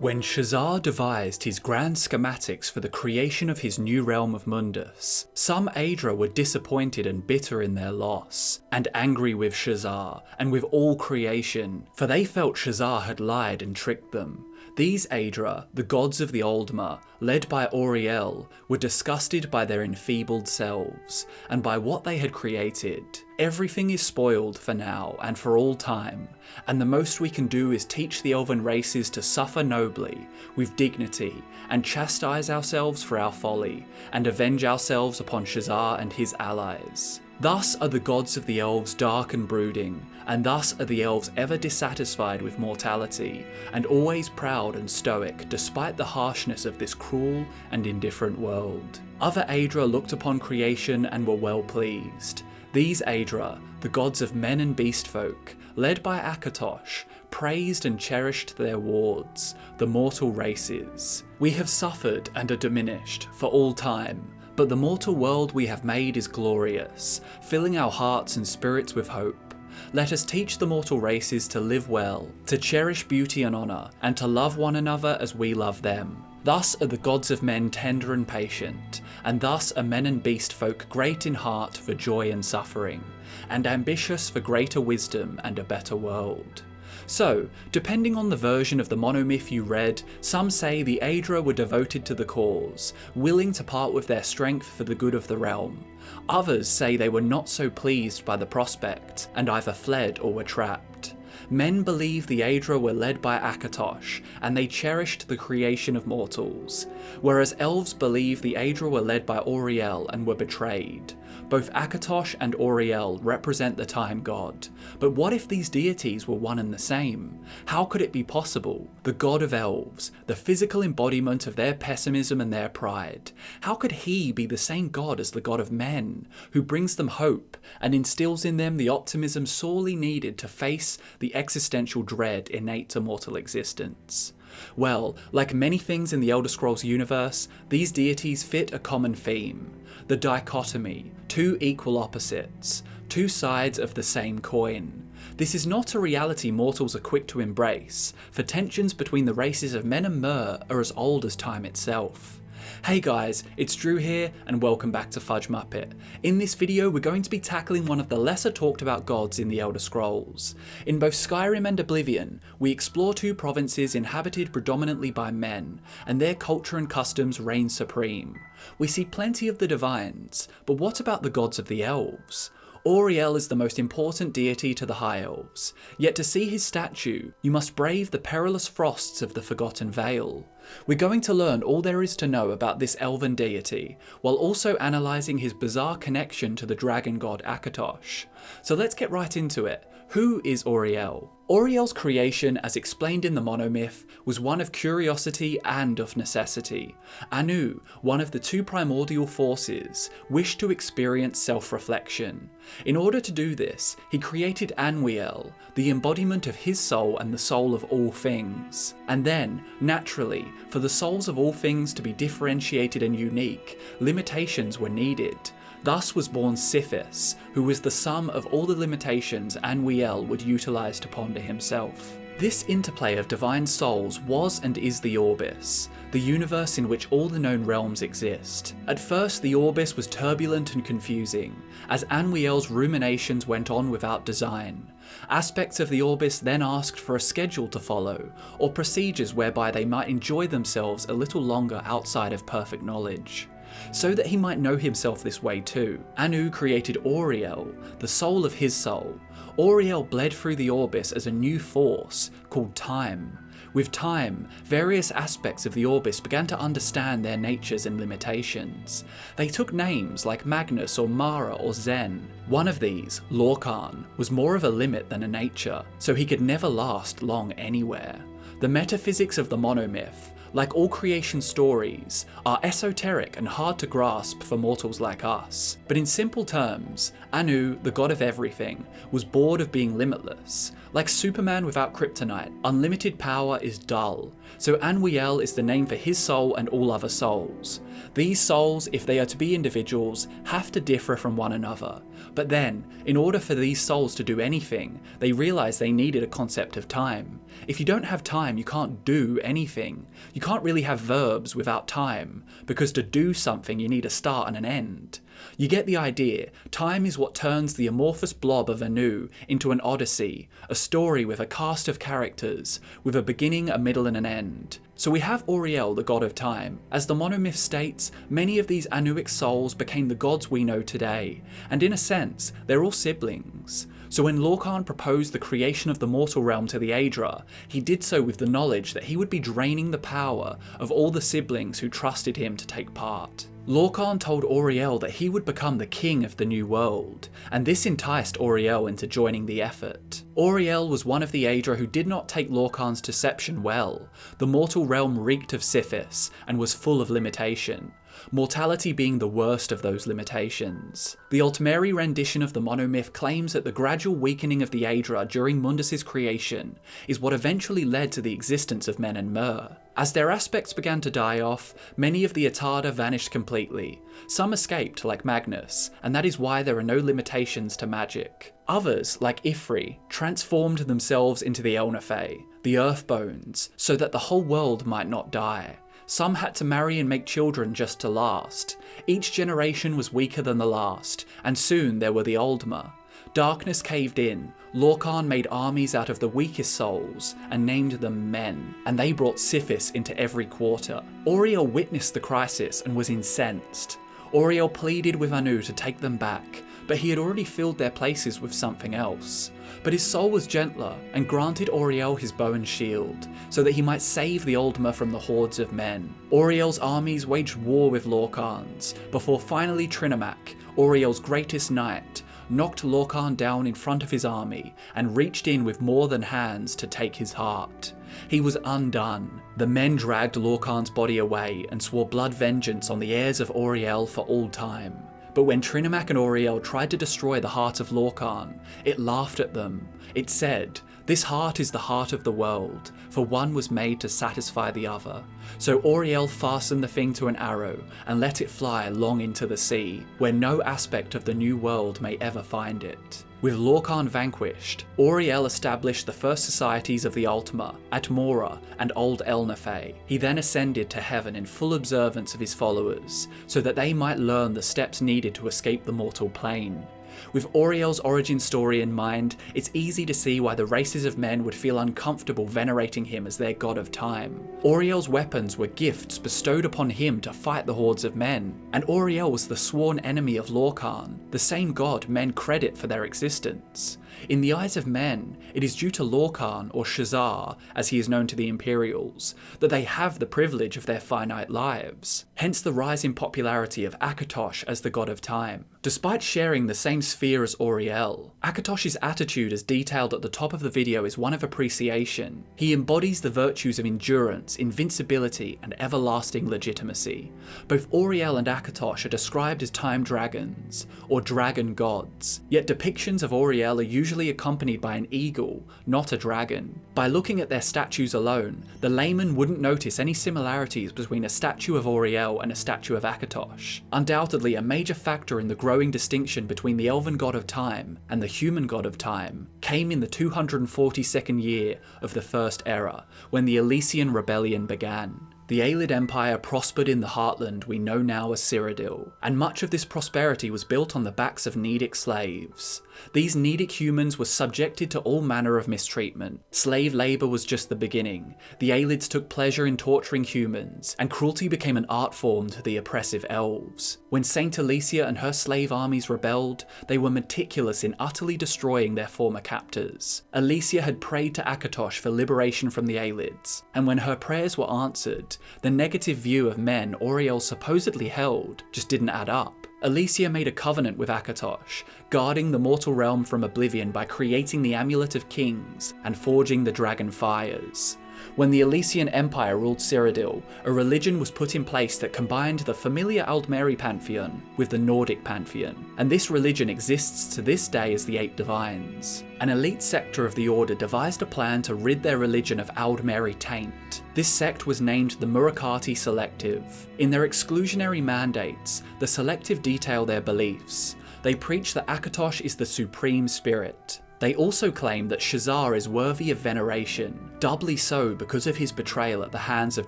When Shazar devised his grand schematics for the creation of his new realm of Mundus, some Aedra were disappointed and bitter in their loss, and angry with Shazar and with all creation, for they felt Shazar had lied and tricked them. These Aedra, the gods of the Oldma, led by Auriel, were disgusted by their enfeebled selves, and by what they had created. Everything is spoiled for now and for all time, and the most we can do is teach the elven races to suffer nobly, with dignity, and chastise ourselves for our folly, and avenge ourselves upon Shazar and his allies. Thus are the gods of the elves dark and brooding, and thus are the elves ever dissatisfied with mortality, and always proud and stoic despite the harshness of this cruel and indifferent world. Other Aedra looked upon creation and were well pleased. These Aedra, the gods of men and beast folk, led by Akatosh, praised and cherished their wards, the mortal races. We have suffered and are diminished for all time, but the mortal world we have made is glorious, filling our hearts and spirits with hope. Let us teach the mortal races to live well, to cherish beauty and honour, and to love one another as we love them. Thus are the gods of men tender and patient, and thus are men and beast folk great in heart for joy and suffering, and ambitious for greater wisdom and a better world. So, depending on the version of the monomyth you read, some say the Aedra were devoted to the cause, willing to part with their strength for the good of the realm. Others say they were not so pleased by the prospect, and either fled or were trapped. Men believe the Aedra were led by Akatosh, and they cherished the creation of mortals, whereas elves believe the Aedra were led by Auriel and were betrayed. Both Akatosh and Auriel represent the time god, but what if these deities were one and the same? How could it be possible? The god of elves, the physical embodiment of their pessimism and their pride, how could he be the same god as the god of men, who brings them hope and instills in them the optimism sorely needed to face the existential dread innate to mortal existence? Well, like many things in the Elder Scrolls universe, these deities fit a common theme: the dichotomy, two equal opposites, two sides of the same coin. This is not a reality mortals are quick to embrace, for tensions between the races of men and mer are as old as time itself. Hey guys, it's Drew here, and welcome back to Fudge Muppet. In this video we're going to be tackling one of the lesser talked about gods in the Elder Scrolls. In both Skyrim and Oblivion, we explore two provinces inhabited predominantly by men, and their culture and customs reign supreme. We see plenty of the divines, but what about the gods of the elves? Auriel is the most important deity to the High Elves, yet to see his statue, you must brave the perilous frosts of the Forgotten Vale. We're going to learn all there is to know about this elven deity, while also analysing his bizarre connection to the dragon god Akatosh. So let's get right into it. Who is Auriel? Auriel's creation, as explained in the monomyth, was one of curiosity and of necessity. Anu, one of the two primordial forces, wished to experience self-reflection. In order to do this, he created Anwiel, the embodiment of his soul and the soul of all things. And then, naturally, for the souls of all things to be differentiated and unique, limitations were needed. Thus was born Sithis, who was the sum of all the limitations Anwiel would utilise to ponder himself. This interplay of divine souls was and is the Orbis, the universe in which all the known realms exist. At first the Orbis was turbulent and confusing, as Anwiel's ruminations went on without design. Aspects of the Orbis then asked for a schedule to follow, or procedures whereby they might enjoy themselves a little longer outside of perfect knowledge. So that he might know himself this way too, Anu created Auriel, the soul of his soul. Auriel bled through the Orbis as a new force, called Time. With time, various aspects of the Orbis began to understand their natures and limitations. They took names like Magnus or Mara or Zen. One of these, Lorcan, was more of a limit than a nature, so he could never last long anywhere. The metaphysics of the monomyth, like all creation stories, are esoteric and hard to grasp for mortals like us. But in simple terms, Anu, the god of everything, was bored of being limitless. Like Superman without kryptonite, unlimited power is dull, so Anwiel is the name for his soul and all other souls. These souls, if they are to be individuals, have to differ from one another. But then, in order for these souls to do anything, they realised they needed a concept of time. If you don't have time, you can't do anything. You can't really have verbs without time, because to do something you need a start and an end. You get the idea. Time is what turns the amorphous blob of Anu into an odyssey, a story with a cast of characters, with a beginning, a middle and an end. So we have Auriel, the god of time. As the monomyth states, many of these Anuic souls became the gods we know today, and in a sense, they're all siblings. So when Lorkhan proposed the creation of the mortal realm to the Aedra, he did so with the knowledge that he would be draining the power of all the siblings who trusted him to take part. Lorkhan told Auriel that he would become the king of the new world, and this enticed Auriel into joining the effort. Auriel was one of the Aedra who did not take Lorkhan's deception well. The mortal realm reeked of Sithis and was full of limitation, mortality being the worst of those limitations. The Altmeri rendition of the monomyth claims that the gradual weakening of the Aedra during Mundus' creation is what eventually led to the existence of Men and Mer. As their aspects began to die off, many of the Atada vanished completely. Some escaped, like Magnus, and that is why there are no limitations to magic. Others, like Ifri, transformed themselves into the Elnathay, the Earthbones, so that the whole world might not die. Some had to marry and make children just to last. Each generation was weaker than the last, and soon there were the Aldmer. Darkness caved in. Lorkhan made armies out of the weakest souls and named them men, and they brought Sithis into every quarter. Auriel witnessed the crisis and was incensed. Auriel pleaded with Anu to take them back, but he had already filled their places with something else. But his soul was gentler and granted Auriel his bow and shield, so that he might save the Aldmer from the hordes of men. Auriel's armies waged war with Lorkhan's, before finally Trinomac, Auriel's greatest knight, knocked Lorkhan down in front of his army and reached in with more than hands to take his heart. He was undone. The men dragged Lorkhan's body away and swore blood vengeance on the heirs of Auriel for all time. But when Trinomac and Auriel tried to destroy the heart of Lorkhan, it laughed at them. It said, "This heart is the heart of the world, for one was made to satisfy the other." So Auriel fastened the thing to an arrow and let it fly long into the sea, where no aspect of the new world may ever find it. With Lorkhan vanquished, Auriel established the first societies of the Altmer, Atmora and Old Elnathay. He then ascended to heaven in full observance of his followers, so that they might learn the steps needed to escape the mortal plane. With Auriel's origin story in mind, it's easy to see why the races of men would feel uncomfortable venerating him as their god of time. Auriel's weapons were gifts bestowed upon him to fight the hordes of men, and Auriel was the sworn enemy of Lorkhan, the same god men credit for their existence. In the eyes of men, it is due to Lorkhan, or Shazar, as he is known to the Imperials, that they have the privilege of their finite lives. Hence the rise in popularity of Akatosh as the god of time. Despite sharing the same sphere as Auriel, Akatosh's attitude as detailed at the top of the video is one of appreciation. He embodies the virtues of endurance, invincibility, and everlasting legitimacy. Both Auriel and Akatosh are described as time dragons, or dragon gods, yet depictions of Auriel are usually accompanied by an eagle, not a dragon. By looking at their statues alone, the layman wouldn't notice any similarities between a statue of Auriel and a statue of Akatosh. Undoubtedly, a major factor in the growing distinction between the elven god of time and the human god of time came in the 242nd year of the First Era, when the Elysian Rebellion began. The Aelid Empire prospered in the heartland we know now as Cyrodiil, and much of this prosperity was built on the backs of Nedic slaves. These Nedic humans were subjected to all manner of mistreatment. Slave labour was just the beginning. The Aelids took pleasure in torturing humans, and cruelty became an art form to the oppressive elves. When Saint Alesia and her slave armies rebelled, they were meticulous in utterly destroying their former captors. Alesia had prayed to Akatosh for liberation from the Aelids, and when her prayers were answered, the negative view of men Auriel supposedly held just didn't add up. Alesia made a covenant with Akatosh, guarding the mortal realm from oblivion by creating the Amulet of Kings and forging the Dragon Fires. When the Elysian Empire ruled Cyrodiil, a religion was put in place that combined the familiar Aldmeri pantheon with the Nordic pantheon, and this religion exists to this day as the Eight Divines. An elite sector of the Order devised a plan to rid their religion of Aldmeri taint. This sect was named the Murakati Selective. In their exclusionary mandates, the Selective detail their beliefs. They preach that Akatosh is the supreme spirit. They also claim that Shazar is worthy of veneration, doubly so because of his betrayal at the hands of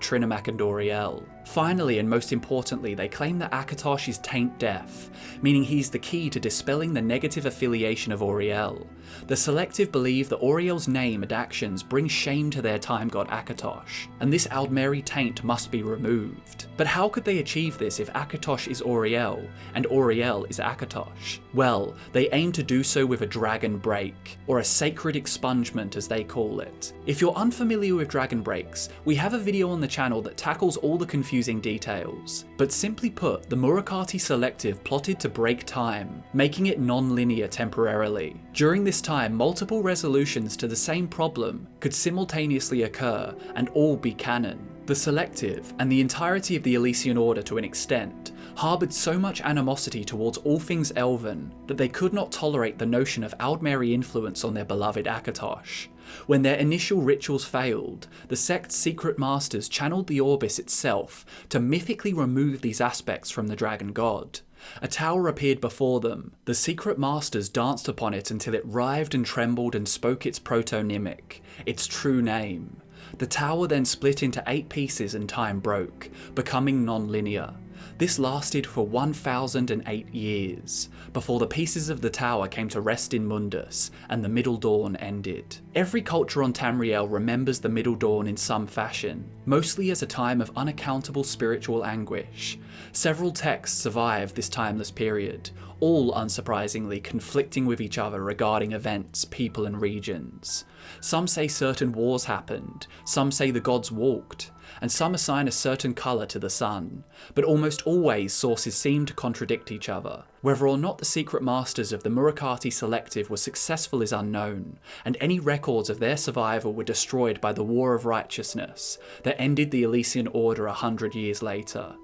Trinomac and Auriel. Finally, and most importantly, they claim that Akatosh is taint deaf, meaning he's the key to dispelling the negative affiliation of Auriel. The Selective believe that Auriel's name and actions bring shame to their time god Akatosh, and this Aldmeri taint must be removed. But how could they achieve this if Akatosh is Auriel, and Auriel is Akatosh? Well, they aim to do so with a dragon break, or a sacred expungement as they call it. If you're unfamiliar with dragon breaks, we have a video on the channel that tackles all the confusing details. But simply put, the Murakati Selective plotted to break time, making it non-linear temporarily. During this time, multiple resolutions to the same problem could simultaneously occur and all be canon. The Selective, and the entirety of the Elysian Order to an extent, harboured so much animosity towards all things Elven that they could not tolerate the notion of Aldmeri influence on their beloved Akatosh. When their initial rituals failed, the sect's secret masters channeled the Orbis itself to mythically remove these aspects from the dragon god. A tower appeared before them. The secret masters danced upon it until it writhed and trembled and spoke its protonymic, its true name. The tower then split into 8 pieces and time broke, becoming non-linear. This lasted for 1008 years, before the pieces of the tower came to rest in Mundus, and the Middle Dawn ended. Every culture on Tamriel remembers the Middle Dawn in some fashion, mostly as a time of unaccountable spiritual anguish. Several texts survive this timeless period, all unsurprisingly conflicting with each other regarding events, people and regions. Some say certain wars happened, some say the gods walked, and some assign a certain colour to the sun, but almost always sources seem to contradict each other. Whether or not the secret masters of the Murakati Selective were successful is unknown, and any records of their survival were destroyed by the War of Righteousness that ended the Elysian Order 100 years later.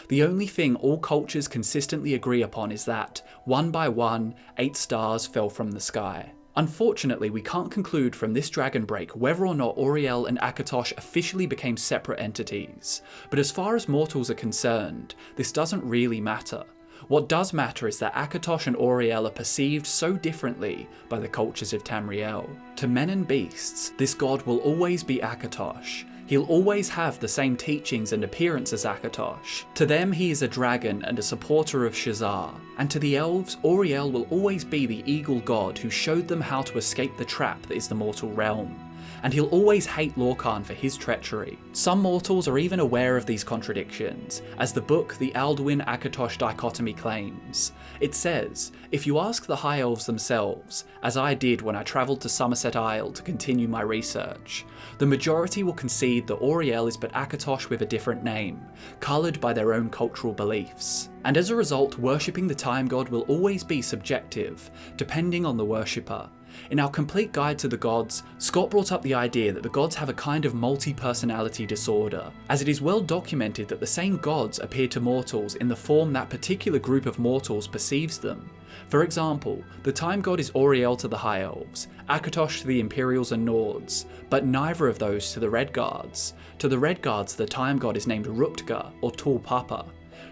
The only thing all cultures consistently agree upon is that, one by one, 8 stars fell from the sky. Unfortunately, we can't conclude from this dragon break whether or not Auriel and Akatosh officially became separate entities, but as far as mortals are concerned, this doesn't really matter. What does matter is that Akatosh and Auriel are perceived so differently by the cultures of Tamriel. To men and beasts, this god will always be Akatosh. He'll always have the same teachings and appearance as Akatosh. To them, he is a dragon and a supporter of Shazar. And to the elves, Auriel will always be the eagle god who showed them how to escape the trap that is the mortal realm. And he'll always hate Lorkhan for his treachery. Some mortals are even aware of these contradictions, as the book The Alduin-Akatosh Dichotomy claims. It says, if you ask the High Elves themselves, as I did when I travelled to Somerset Isle to continue my research, the majority will concede that Auriel is but Akatosh with a different name, coloured by their own cultural beliefs. And as a result, worshipping the time god will always be subjective, depending on the worshipper. In our complete guide to the gods, Scott brought up the idea that the gods have a kind of multi-personality disorder, as it is well documented that the same gods appear to mortals in the form that particular group of mortals perceives them. For example, the time god is Auriel to the High Elves, Akatosh to the Imperials and Nords, but neither of those to the Redguards. To the Redguards, the time god is named Ruptga, or Tall Papa.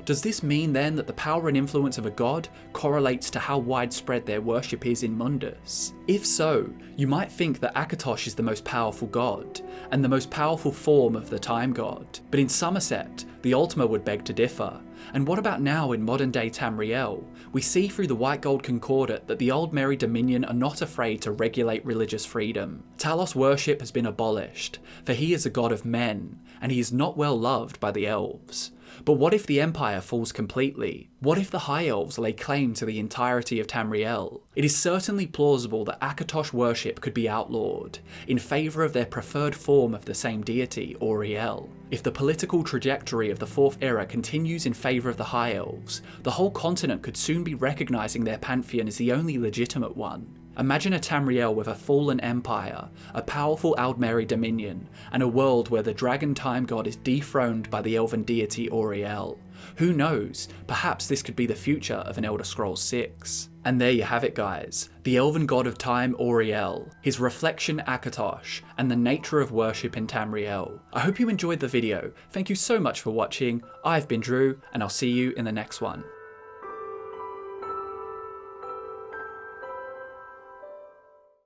Does this mean then that the power and influence of a god correlates to how widespread their worship is in Mundus? If so, you might think that Akatosh is the most powerful god, and the most powerful form of the time god. But in Somerset, the Ultima would beg to differ. And what about now in modern day Tamriel? We see through the White Gold Concordat that the Aldmeri Dominion are not afraid to regulate religious freedom. Talos worship has been abolished, for he is a god of men, and he is not well loved by the elves. But what if the Empire falls completely? What if the High Elves lay claim to the entirety of Tamriel? It is certainly plausible that Akatosh worship could be outlawed, in favour of their preferred form of the same deity, Auriel. If the political trajectory of the Fourth Era continues in favour of the High Elves, the whole continent could soon be recognising their pantheon as the only legitimate one. Imagine a Tamriel with a fallen empire, a powerful Aldmeri dominion, and a world where the dragon time god is dethroned by the elven deity Auriel. Who knows, perhaps this could be the future of an Elder Scrolls 6. And there you have it guys, the elven god of time Auriel, his reflection Akatosh, and the nature of worship in Tamriel. I hope you enjoyed the video, thank you so much for watching, I've been Drew, and I'll see you in the next one.